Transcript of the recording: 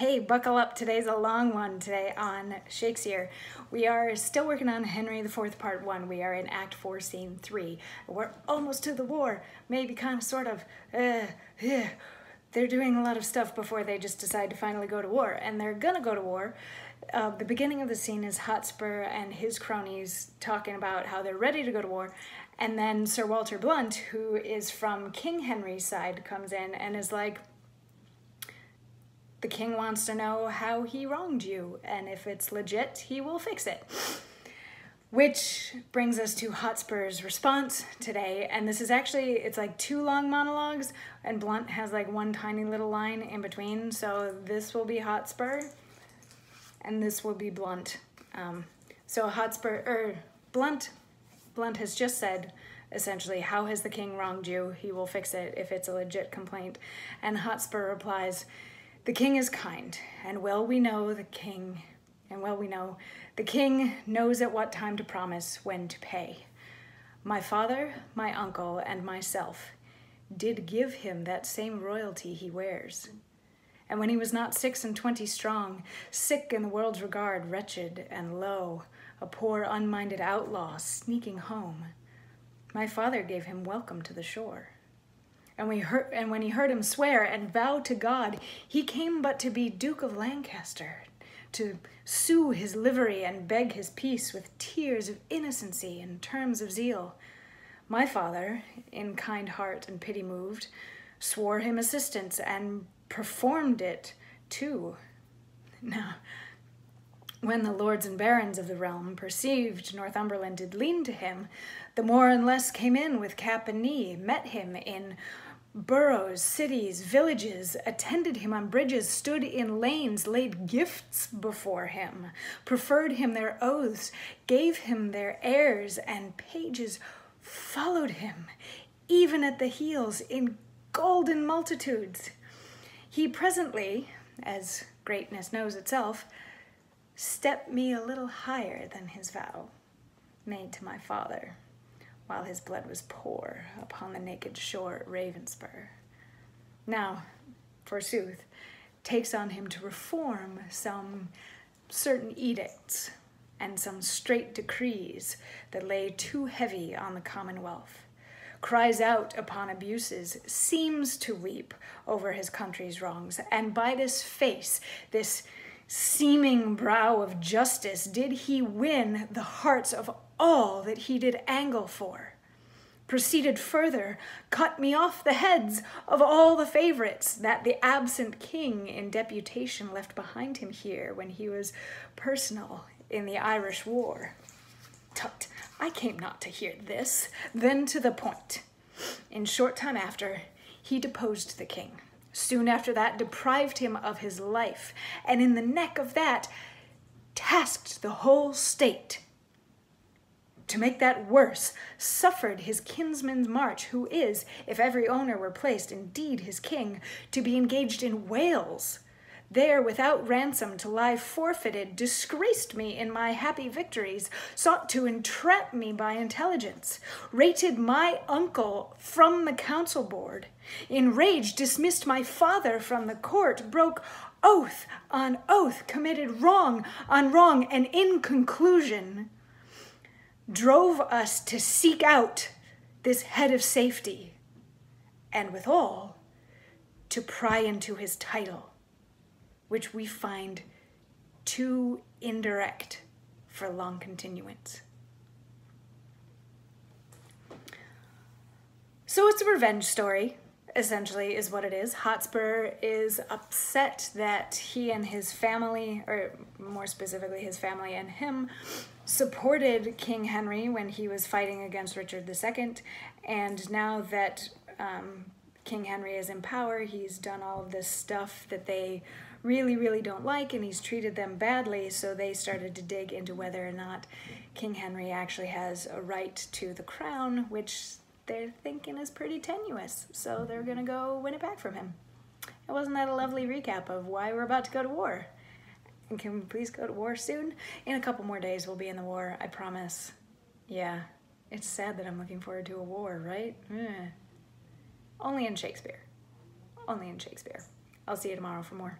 Hey, buckle up. Today's a long one today on Shakesyear. We are still working on Henry IV Part 1. We are in Act 4, Scene 3. We're almost to the war. Maybe kind of, sort of. They're doing a lot of stuff before they just decide to finally go to war. And they're gonna go to war. The beginning of the scene is Hotspur and his cronies talking about how they're ready to go to war. And then Sir Walter Blunt, who is from King Henry's side, comes in and is like, the king wants to know how he wronged you, and if it's legit, he will fix it. Which brings us to Hotspur's response today, and this is actually, it's like 2 long monologues, and Blunt has like 1 tiny little line in between, so this will be Hotspur, and this will be Blunt. Blunt has just said, essentially, how has the king wronged you? He will fix it if it's a legit complaint. And Hotspur replies, the king is kind, and well we know the king knows at what time to promise, when to pay. My father, my uncle, and myself did give him that same royalty he wears. And when he was not 26 strong, sick in the world's regard, wretched and low, a poor unminded outlaw sneaking home, my father gave him welcome to the shore. And when he heard him swear and vow to God, he came but to be Duke of Lancaster, to sue his livery and beg his peace with tears of innocency and terms of zeal. My father, in kind heart and pity moved, swore him assistance and performed it too. Now, when the lords and barons of the realm perceived Northumberland did lean to him, the more and less came in with cap and knee, met him in boroughs, cities, villages, attended him on bridges, stood in lanes, laid gifts before him, preferred him their oaths, gave him their heirs, and pages followed him, even at the heels, in golden multitudes. He presently, as greatness knows itself, stepped me a little higher than his vow made to my father, while his blood was poor upon the naked shore at Ravenspur. Now, forsooth, takes on him to reform some certain edicts and some strait decrees that lay too heavy on the commonwealth, cries out upon abuses, seems to weep over his country's wrongs, and by this face, this seeming brow of justice, did he win the hearts of all that he did angle for. Proceeded further, cut me off the heads of all the favorites that the absent king in deputation left behind him here when he was personal in the Irish war. Tut, I came not to hear this, then to the point. In short time after, he deposed the king. Soon after that, deprived him of his life, and in the neck of that, tasked the whole state. To make that worse, suffered his kinsman's march, who is, if every owner were placed, indeed his king, to be engaged in Wales. There, without ransom, to lie forfeited, disgraced me in my happy victories, sought to entrap me by intelligence, rated my uncle from the council board, in rage dismissed my father from the court, broke oath on oath, committed wrong on wrong, and in conclusion, drove us to seek out this head of safety, and withal, to pry into his title, which we find too indirect for long continuance. So it's a revenge story, essentially, is what it is. Hotspur is upset that he and his family, or more specifically his family and him, supported King Henry when he was fighting against Richard II, and now that King Henry is in power, he's done all of this stuff that they really don't like, and he's treated them badly, so they started to dig into whether or not King Henry actually has a right to the crown, which they're thinking is pretty tenuous, so they're gonna go win it back from him. And wasn't that a lovely recap of why we're about to go to war? And can we please go to war soon? In a couple more days we'll be in the war, I promise. Yeah, it's sad that I'm looking forward to a war, right? Only in Shakespeare. Only in Shakespeare. I'll see you tomorrow for more.